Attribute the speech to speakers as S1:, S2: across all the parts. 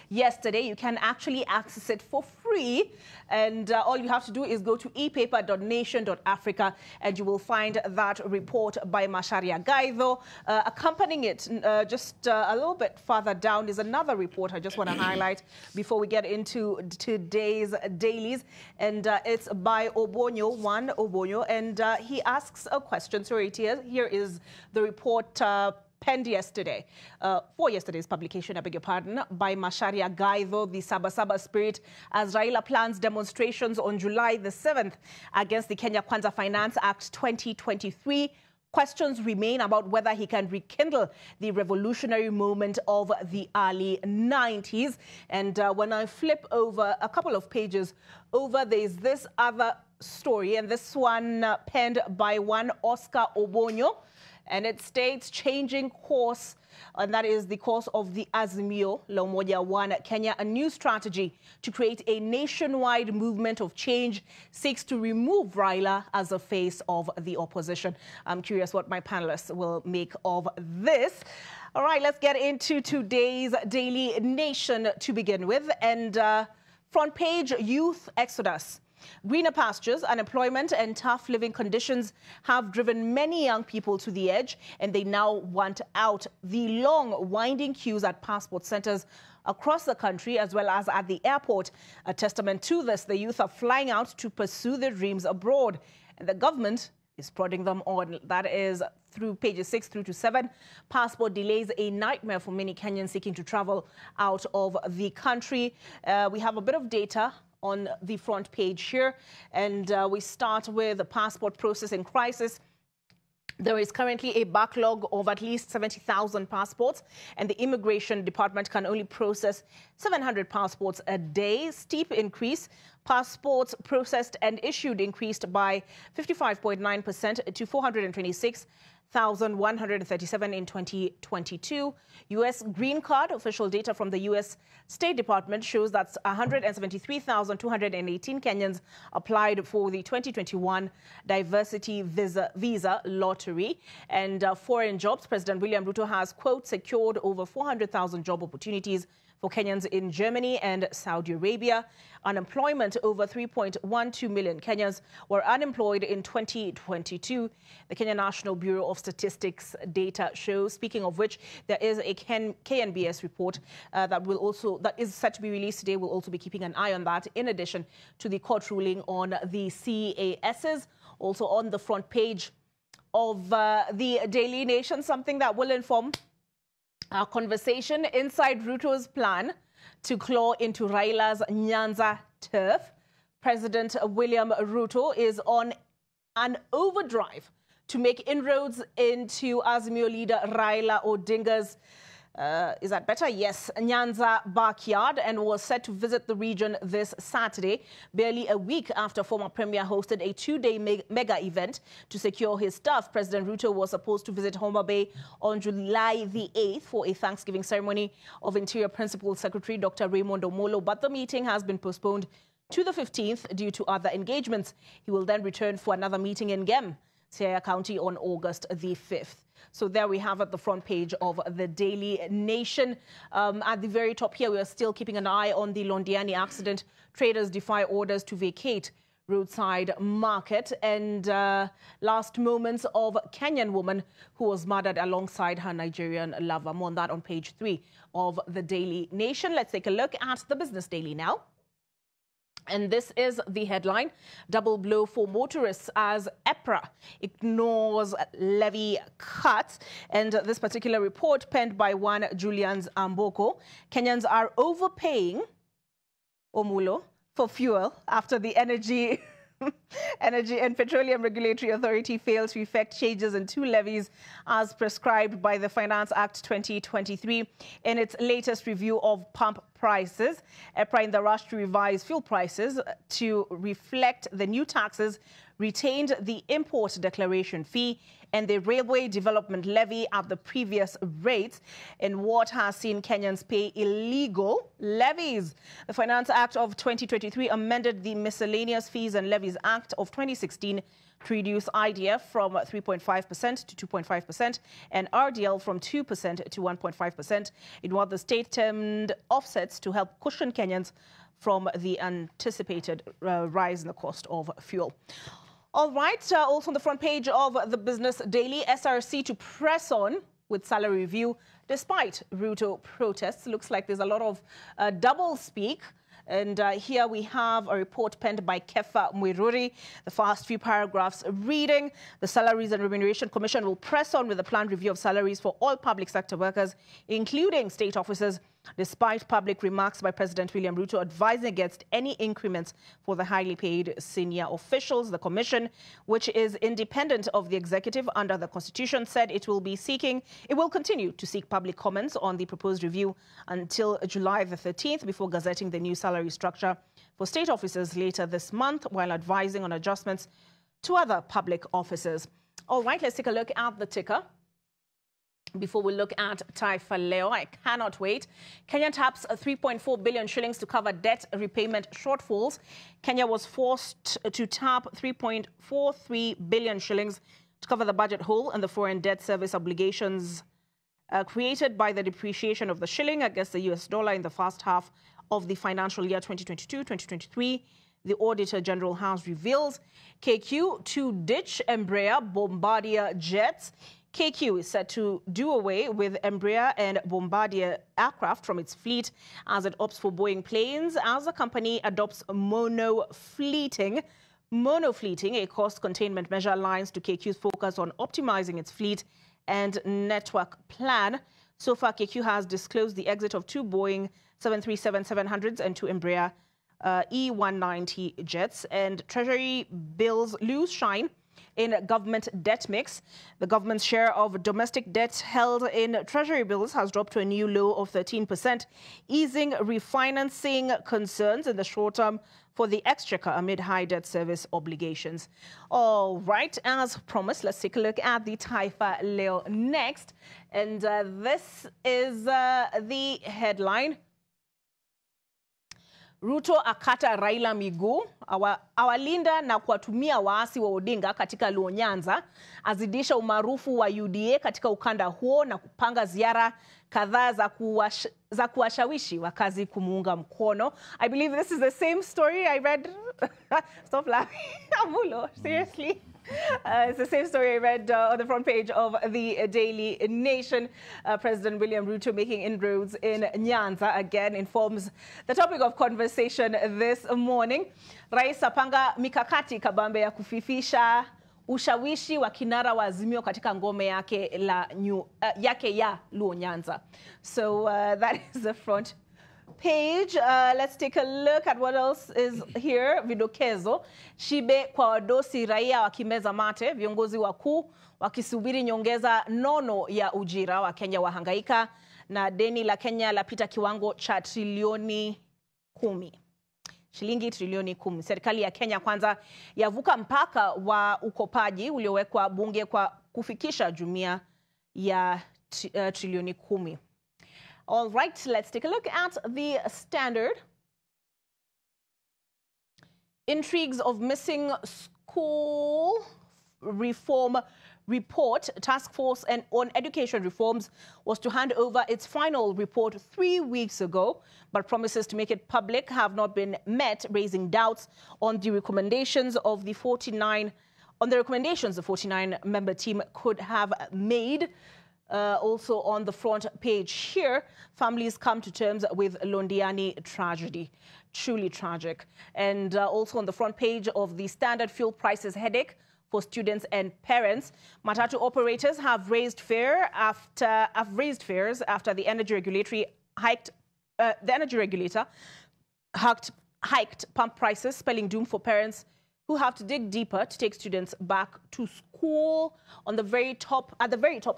S1: yesterday. You can actually access it for free, and all you have to do is go to epaper.nation.africa and you will find that report by Macharia Gaido. Accompanying it just a little bit further down is another report I just want to highlight before we get into today's dailies, and it's by Obonyo, and he asks a question. So here is the report penned yesterday, for yesterday's publication, I beg your pardon, by Macharia Gaido, the Sabasaba spirit, as Raila plans demonstrations on July the 7th against the Kenya Kwanza Finance Act 2023. Questions remain about whether he can rekindle the revolutionary moment of the early 90s. And when I flip over a couple of pages over, there's this other story, and this one penned by one Oscar Obonyo. And it states changing course, and that is the course of the Azimio La Umoja One Kenya. A new strategy to create a nationwide movement of change seeks to remove Raila as a face of the opposition. I'm curious what my panelists will make of this. All right, let's get into today's Daily Nation to begin with. And front page, youth exodus. Greener pastures, unemployment and tough living conditions have driven many young people to the edge, and they now want out. The long, winding queues at passport centers across the country, as well as at the airport, a testament to this. The youth are flying out to pursue their dreams abroad, and the government is prodding them on. That is through pages 6 through to 7. Passport delays, a nightmare for many Kenyans seeking to travel out of the country. We have a bit of data on the front page here, and we start with the passport process in crisis. There is currently a backlog of at least 70,000 passports, and the Immigration Department can only process 700 passports a day. Steep increase. Passports processed and issued increased by 55.9% to 426,137 in 2022. U.S. green card official data from the U.S. State Department shows that 173,218 Kenyans applied for the 2021 diversity visa lottery. And foreign jobs, President William Ruto has, quote, secured over 400,000 job opportunities for Kenyans in Germany and Saudi Arabia. Unemployment, over 3.12 million Kenyans were unemployed in 2022. The Kenya National Bureau of Statistics data shows. Speaking of which, there is a KNBS report that is set to be released today. We'll also be keeping an eye on that, in addition to the court ruling on the CASs. Also on the front page of the Daily Nation, something that will inform our conversation inside Ruto's plan to claw into Raila's Nyanza turf. President William Ruto is on an overdrive to make inroads into Azimio leader Raila Odinga's is that better? Yes, Nyanza backyard, and was set to visit the region this Saturday, barely a week after former Premier hosted a two-day mega event to secure his staff. President Ruto was supposed to visit Homa Bay on July the 8th for a Thanksgiving ceremony of Interior Principal Secretary Dr. Raymond Omolo, but the meeting has been postponed to the 15th due to other engagements. He will then return for another meeting in Gem, Siaya County, on August the 5th. So there we have at the front page of the Daily Nation. At the very top here, we are still keeping an eye on the Londiani accident. Traders defy orders to vacate roadside market. And last moments of Kenyan woman who was murdered alongside her Nigerian lover. More on that on page 3 of the Daily Nation. Let's take a look at the Business Daily now. And this is the headline: double blow for motorists as EPRA ignores levy cuts. And this particular report, penned by one Julian Amboko, Kenyans are overpaying Omulo for fuel after the Energy and Petroleum Regulatory Authority failed to effect changes in 2 levies as prescribed by the Finance Act 2023 in its latest review of pump prices. EPRA, in the rush to revise fuel prices to reflect the new taxes, retained the import declaration fee. and the Railway Development Levy at the previous rates in what has seen Kenyans pay illegal levies. The Finance Act of 2023 amended the Miscellaneous Fees and Levies Act of 2016 to reduce IDF from 3.5% to 2.5% and RDL from 2% to 1.5% in what the state termed offsets to help cushion Kenyans from the anticipated rise in the cost of fuel. All right, also on the front page of the Business Daily, SRC to press on with salary review despite Ruto protests. Looks like there's a lot of double speak. And here we have a report penned by Kefa Mwiruri. The first few paragraphs reading, the Salaries and Remuneration Commission will press on with a planned review of salaries for all public sector workers, including state officers, despite public remarks by President William Ruto advising against any increments for the highly paid senior officials. The commission, which is independent of the executive under the Constitution, said it will continue to seek public comments on the proposed review until July the 13th before gazetting the new salary structure for state officers later this month, while advising on adjustments to other public officers. All right, let's take a look at the ticker before we look at Taifa Leo. I cannot wait. Kenya taps 3.4 billion shillings to cover debt repayment shortfalls. Kenya was forced to tap 3.43 billion shillings to cover the budget hole and the foreign debt service obligations created by the depreciation of the shilling against the US dollar in the first half of the financial year 2022-2023. The Auditor General has revealed KQ to ditch embrya Bombardier jets. KQ is set to do away with embrya and Bombardier aircraft from its fleet as it opts for Boeing planes as the company adopts mono-fleeting. Mono-fleeting, a cost containment measure, aligns to KQ's focus on optimizing its fleet and network plan. So far, KQ has disclosed the exit of 2 Boeing 737-700s and 2 Embraer E190 jets, and Treasury bills lose shine in government debt mix. The government's share of domestic debt held in Treasury bills has dropped to a new low of 13%, easing refinancing concerns in the short term for the exchequer amid high debt service obligations. All right, as promised, let's take a look at the Taifa Leo next. And this is the headline. Ruto akata Raila miguu, awalinda na kuwatumia waasi wa Odinga katika Luo Nyanza, azidisha umaarufu wa UDA katika ukanda huo na kupanga ziara kadhaa za kuwashawishi wakazi kumuunga mkono. I believe this is the same story I read. Stop laughing. Amulo, seriously. It's the same story I read on the front page of the Daily Nation. President William Ruto making inroads in Nyanza again informs the topic of conversation this morning. Rais apanga mikakati kabambe ya kufifisha ushawishi wa kinara wa Azimio katika ngome yake ya Luo Nyanza. So that is the front page. Let's take a look at what else is here. Vidokezo. Shibe kwa wadosi raia wakimeza mate. Viongozi wakuu wakisubiri nyongeza nono ya ujira. Wa Kenya wahangaika na deni la Kenya lapita kiwango cha trilioni 10. Shilingi trilioni 10. Serikali ya Kenya kwanza yavuka mpaka wa ukopaji uliowekwa bunge kwa kufikisha jumia ya trilioni 10. All right, let's take a look at the Standard. Intrigues of missing school reform report. Task Force on Education Reforms was to hand over its final report 3 weeks ago, but promises to make it public have not been met, raising doubts on the recommendations of the 49-member team could have made. Also on the front page here, families come to terms with Londiani tragedy. Truly tragic. And also on the front page of the Standard, fuel prices headache for students and parents. Matatu operators have raised fares after the energy regulator hiked pump prices, spelling doom for parents who have to dig deeper to take students back to school. At the very top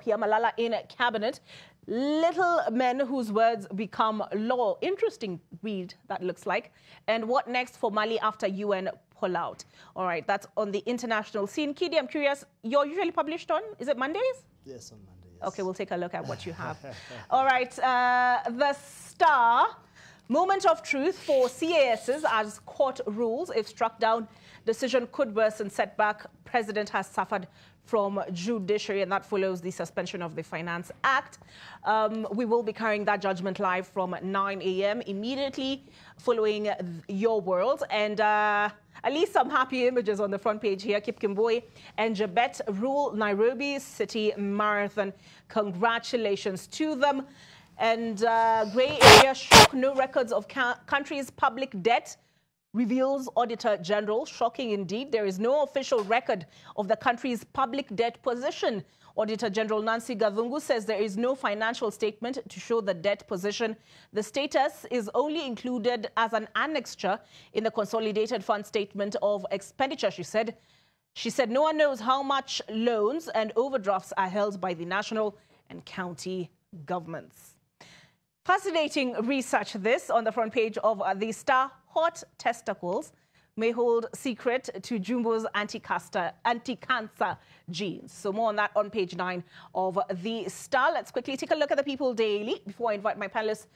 S1: here, Malala in cabinet. Little men whose words become law. Interesting read, that looks like. And what next for Mali after UN pull out. All right, that's on the international scene. Kidi, I'm curious, you're usually published on, is it Mondays?
S2: Yes, on Monday, yes.
S1: Okay, we'll take a look at what you have. All right, the Star, moment of truth for CASs as court rules. If struck down, decision could worsen setback. President has suffered from judiciary, and that follows the suspension of the Finance Act. We will be carrying that judgment live from 9 a.m. immediately following your world. And at least some happy images on the front page here. Kip Kimboi and Jabet rule Nairobi City Marathon. Congratulations to them. And grey area shock, no records of country's public debt, reveals Auditor General. Shocking indeed. There is no official record of the country's public debt position. Auditor General Nancy Gathungu says there is no financial statement to show the debt position. The status is only included as an annexure in the Consolidated Fund Statement of Expenditure, she said. She said no one knows how much loans and overdrafts are held by the national and county governments. Fascinating research this on the front page of the Star. Hot testicles may hold secret to Jumbo's anti-cancer genes. So more on that on page 9 of the Star. Let's quickly take a look at the People Daily before I invite my panelists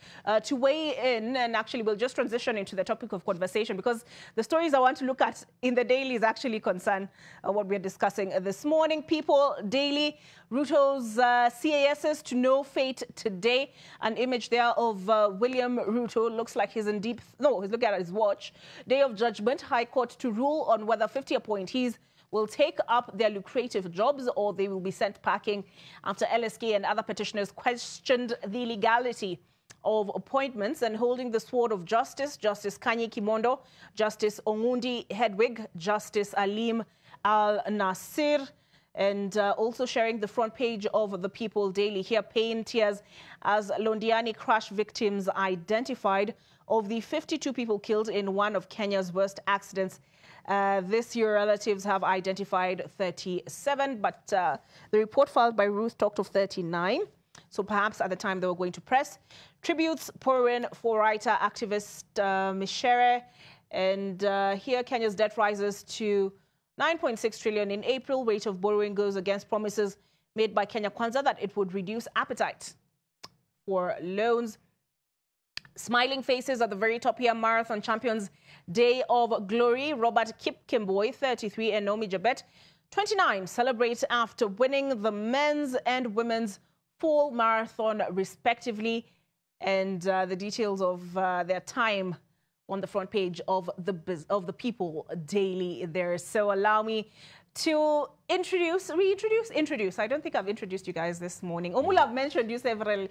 S1: to weigh in. And actually, we'll just transition into the topic of conversation because the stories I want to look at in the Daily is actually concern what we're discussing this morning. People Daily, Ruto's CASs to no fate today. An image there of William Ruto. Looks like he's in deep... No, he's looking at his watch. Day of judgment. High Court to rule on whether 50 appointees will take up their lucrative jobs or they will be sent packing after LSK and other petitioners questioned the legality of appointments. And holding the sword of justice, Justice Kanye Kimondo, Justice Ongundi Hedwig, Justice Alim Al-Nasir, and also sharing the front page of the People Daily here, pain, tears as Londiani crash victims identified. Of the 52 people killed in one of Kenya's worst accidents this year, relatives have identified 37, but the report filed by Ruth talked of 39. So perhaps at the time they were going to press. Tributes pour in for writer, activist Mishere. And here Kenya's debt rises to 9.6 trillion in April. Rate of borrowing goes against promises made by Kenya Kwanza that it would reduce appetite for loans. Smiling faces at the very top here. Marathon champions day of glory. Robert Kip Kimboi, 33, and Naomi Jabet, 29, celebrate after winning the men's and women's full marathon respectively. And the details of their time on the front page of the People Daily there. So allow me to introduce. I don't think I've introduced you guys this morning. Omula, I've mentioned you several